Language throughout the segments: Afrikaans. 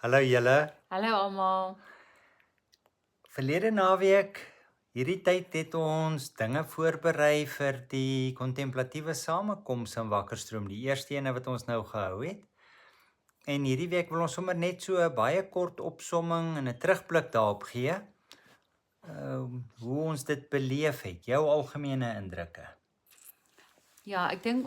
Hallo julle. Hallo almal. Verlede naweek, hierdie tyd het ons dinge voorberei vir die kontemplatiewe samekoms in Wakkerstroom, die eerste ene wat ons nou gehou het. En hierdie week wil ons sommer net so 'n baie kort opsomming en 'n terugblik daarop gee. Hoe ons dit beleef het, jou algemene indrukke. Ja, ek dink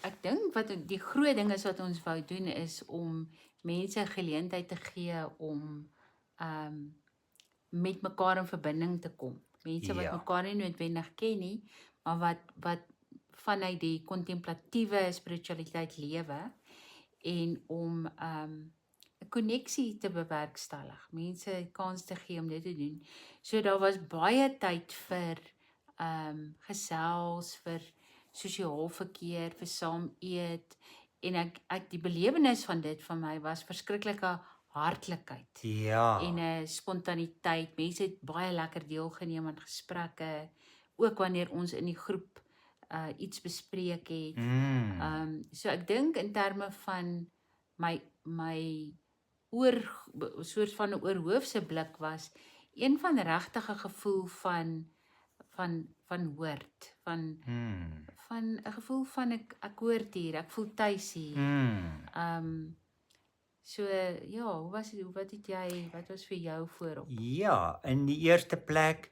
ek dink wat die groot ding is wat ons wou doen is om mense geleentheid te gee om met mekaar in verbinding te kom. Mense wat Ja. mekaar nie noodwendig ken nie, maar wat vanuit die kontemplatiewe spiritualiteit lewe en om 'n koneksie te bewerkstellig. Mense kans te gee om dit te doen. So daar was baie tyd vir gesels, vir sosiaal verkeer, vir saam eet en ek die belewenis van dit vir my was verskriklike hartlikheid Ja. en 'n spontaniteit. Mense het baie lekker deelgeneem aan gesprekke, ook wanneer ons in die groep iets bespreek het. So ek dink in terme van my soort van 'n oorhoofse blik was een van regtig 'n gevoel van hoort, van 'n gevoel van ek hoort hier, ek voel tuis hier. So ja, hoe was dit? Wat was vir jou voorop? Ja, in die eerste plek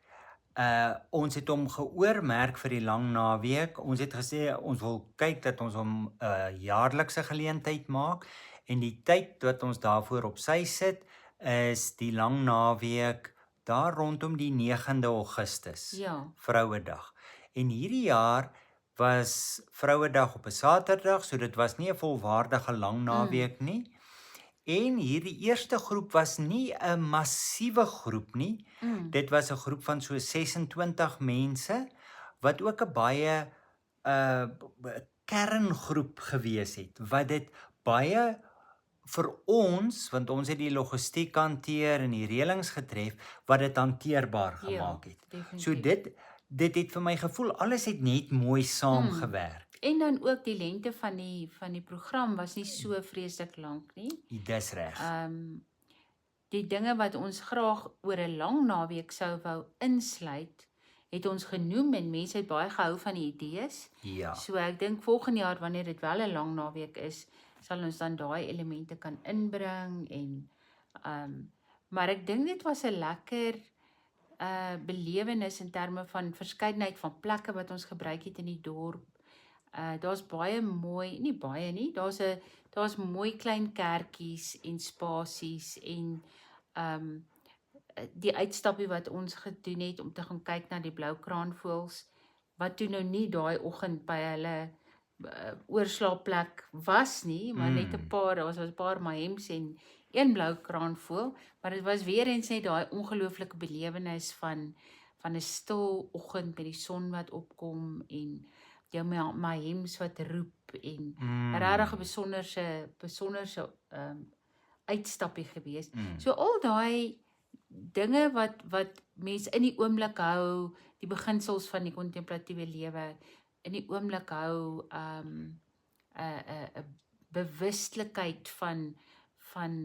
ons het hom geoormerk vir die lang naweek. Ons het gesê ons wil kyk dat ons hom 'n jaarlikse geleentheid maak en die tyd wat ons daarvoor op sy sit is die lang naweek daar rondom die 9de Augustus, Ja. Vrouedag. En hierdie jaar was Vrouedag op 'n Saterdag, so dit was nie 'n volwaardige lang naweek nie. En hierdie eerste groep was nie 'n massiewe groep nie. Dit was 'n groep van so 26 mense wat ook 'n baie kerngroep gewees het wat dit baie vir ons, want ons het die logistiek hanteer en die reëlings getref wat dit hanteerbaar gemaak het. So Definitief. dit het vir my gevoel alles het net mooi saamgewerk. En dan ook die lengte van die program was nie so vreeslik lank nie. Dis reg. Die dinge wat ons graag oor 'n lang naweek sou wou insluit, het ons genoem en mense het baie gehou van die idees. Ja. So ek dink volgende jaar wanneer dit wel 'n lang naweek is, sal ons dan daai elemente kan inbring en maar ek dink dit was 'n lekker belewenis in terme van verskeidenheid van plekke wat ons gebruik het in die dorp. Daar's baie mooi, nie baie nie, daar's mooi klein kerkies en spasies en die uitstappie wat ons gedoen het om te gaan kyk na die blou kraanvoëls wat toe nou nie daai oggend by hulle oorslaapplek was nie, maar net 'n paar, daar was 'n paar mahems en een blou kraanvoël, maar dit was weer eens net daai ongelooflike belewenis van 'n stil oggend met die son wat opkom en jou mahems wat roep en regtig 'n besonderse uitstappie gewees. So al daai dinge wat mense in die oomblik hou, die beginsels van die kontemplatiewe lewe in die oomblik hou, 'n bewustelikheid van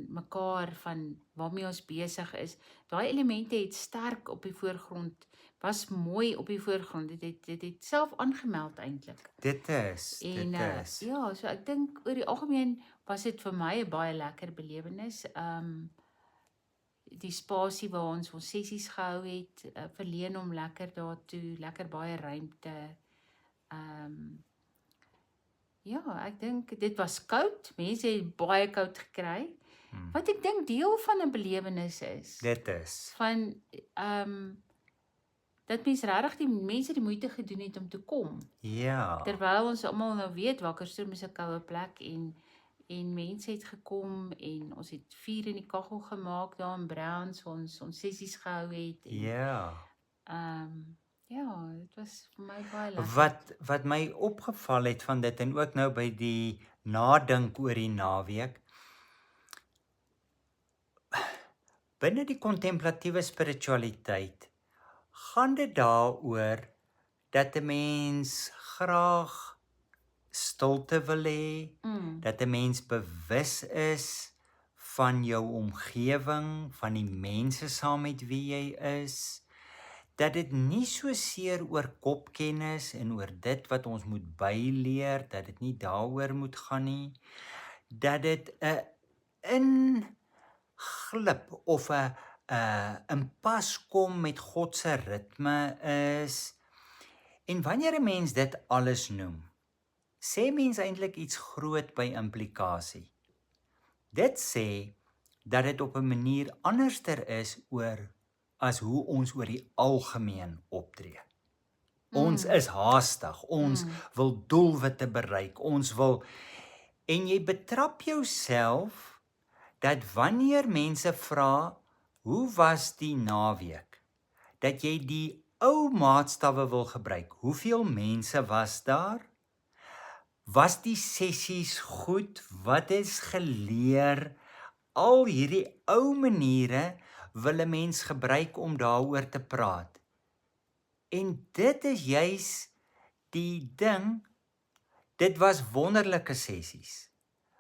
mekaar, van waarmee ons besig is. Daai elemente het sterk op die voorgrond, was mooi op die voorgrond. Dit het self aangemeld eintlik. Dit is. Ja, so ek dink oor die algemeen was dit vir my 'n baie lekker belewenis. Die spasie waar ons sessies gehou het, verleen hom lekker daartoe, lekker baie ruimte. Ja, ek dink dit was koud. Mense het baie koud gekry. Wat ek dink deel van 'n belewenis is. Dit is. Van dat mense regtig die mense die moeite gedoen het om te kom. Ja. Terwyl ons almal nou weet Wakkerstroom is 'n koue plek en mense het gekom en ons het vuur in die kaggel gemaak daar in Browns, ons sessies gehou het en Ja. ja, dit was vir my baie lekker. Wat my opgeval het van dit en ook nou by die nadink oor die naweek. Binne die kontemplatiewe spiritualiteit gaan dit daaroor dat 'n mens graag stilte wil hê, dat 'n mens bewus is van jou omgewing, van die mense saam met wie jy is, dat dit nie so seer oor kopkennis en oor dit wat ons moet byleer, dat dit nie daaroor moet gaan nie, dat dit 'n inglip of 'n in pas kom met God se ritme is. En wanneer 'n mens dit alles noem, sê mens eintlik iets groot by implikasie. Dit sê dat dit op 'n manier anderster is as hoe ons oor die algemeen optree. Ons is haastig, ons wil doelwitte bereik, ons wil en jy betrap jouself dat wanneer mense vra, hoe was die naweek? Dat jy die ou maatstawwe wil gebruik. Hoeveel mense was daar? Was die sessies goed? Wat is geleer? Al hierdie ou maniere wil 'n mens gebruik om daaroor te praat. En dit is juis die ding, dit was wonderlike sessies,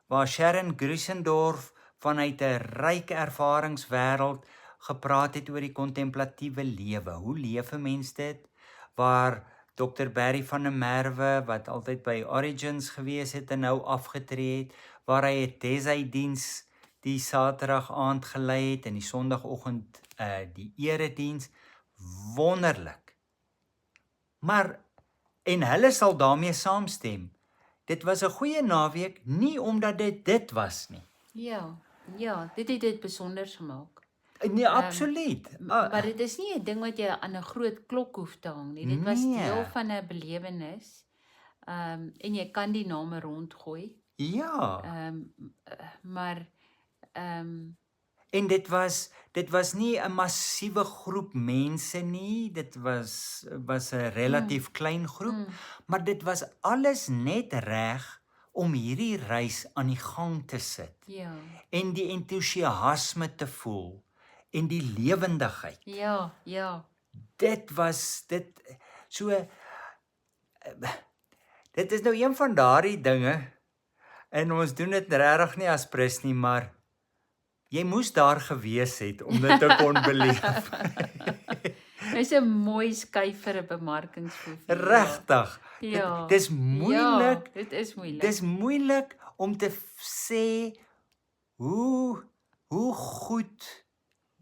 waar Sharon Grusendorf vanuit 'n ryk ervaringswêreld gepraat het oor die kontemplatiewe lewe. Hoe leef 'n mens dit? Waar Dr. Barry van der Merwe, wat altyd by Origins gewees het en nou afgetree het, waar hy 'n Desai-diens die Saterdag aand gelei het en die Sondagoggend die erediens. Wonderlik. Maar en hulle sal daarmee saamstem. Dit was 'n goeie naweek nie omdat dit was nie. Ja, dit het dit besonder gemaak. Nee, absoluut. Maar dit is nie 'n ding wat jy aan 'n groot klok hoef te hang nie. Dit was deel van 'n belewenis. En jy kan die name rondgooi. Ja. Maar en dit was nie 'n massiewe groep mense nie. Dit was 'n relatief klein groep, maar dit was alles net reg om hierdie reis aan die gang te sit. Ja. En die entoesiasme te voel en die lewendigheid. Ja. Dit so dit is nou een van daardie dinge en ons doen dit regtig nie as prins nie, maar jy moes daar gewees het om dit te kon beleef. Dis 'n mooi skuif vir 'n bemarkingsproef. Regtig. Ja. Dis moeilik. Ja, dit is moeilik. Dis moeilik om te sê hoe goed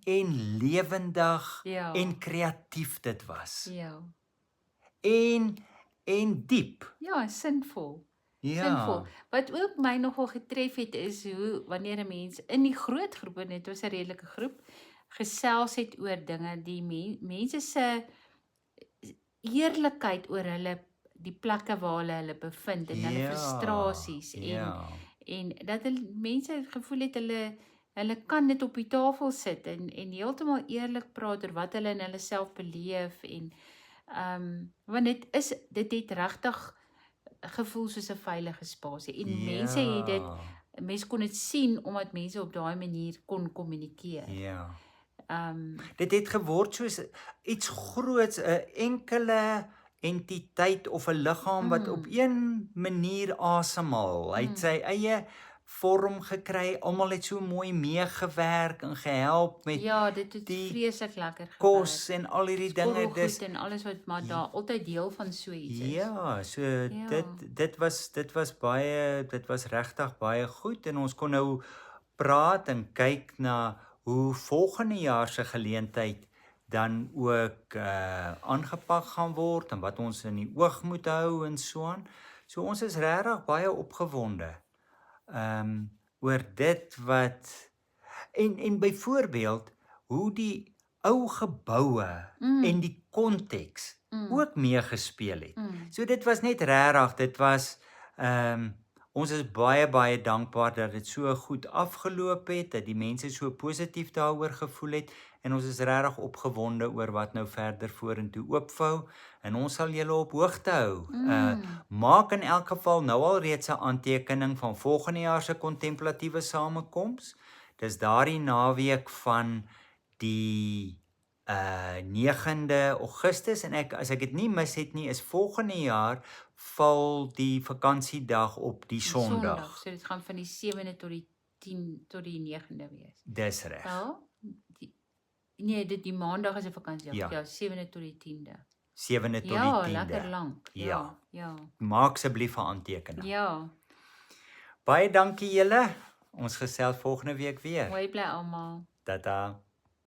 en lewendig en kreatief dit was. Ja. En diep. Ja, sinvol. Ja. Sinvol. Wat ook my nogal getref het is hoe wanneer 'n mens in die groot groepe, net was 'n redelike groep, gesels het oor dinge, die mense se eerlikheid oor die plekke waar hulle bevind en hulle frustrasies en dat mense gevoel het hulle kan dit op die tafel sit en heeltemal eerlik praat oor wat hulle in hulle self beleef en want dit het regtig gevoel soos 'n veilige spasie en mense kon dit sien omdat mense op daai manier kon kommunikeer. Ja. Dit het geword soos iets groots, 'n enkele entiteit of 'n liggaam wat op een manier asemhaal. Hy het sy eie vorm gekry, almal het so mooi meegewerk en gehelp met dit het vreeslik lekker gewerk. Kos en al hierdie dinge, dis en alles wat maar daar altyd deel van so iets is. Ja, so dit was regtig baie goed en ons kon nou praat en kyk na hoe volgende jaar se geleentheid dan ook aangepak gaan word en wat ons in die oog moet hou en so aan. So ons is regtig baie opgewonde oor dit wat en byvoorbeeld hoe die ou geboue en die konteks ook meegespeel het. So dit was net regtig, dit was ons is baie dankbaar dat dit so goed afgeloop het, dat die mense so positief daaroor gevoel het en ons is regtig opgewonde oor wat nou verder vorentoe oopvou en ons sal julle op hoogte hou. Maak in elk geval nou al reeds 'n aantekening van volgende jaar se kontemplatiewe samekoms. Dis daardie naweek van die 9de Augustus en as ek dit nie mis het nie, is volgende jaar val die vakansiedag op die Sondag. So dit gaan van die 7de tot die 10 tot die 9de wees. Dis reg. Wel, nee, die maandag is 'n vakansiedag. Ja. Ja, 7de tot die 10de. 7de tot Ja, die 10de. lekker lank. Ja. Ja. Maak asseblief 'n aantekening. Ja. Baie dankie julle. Ons gesels volgende week weer. Mooi bly almal. Tata.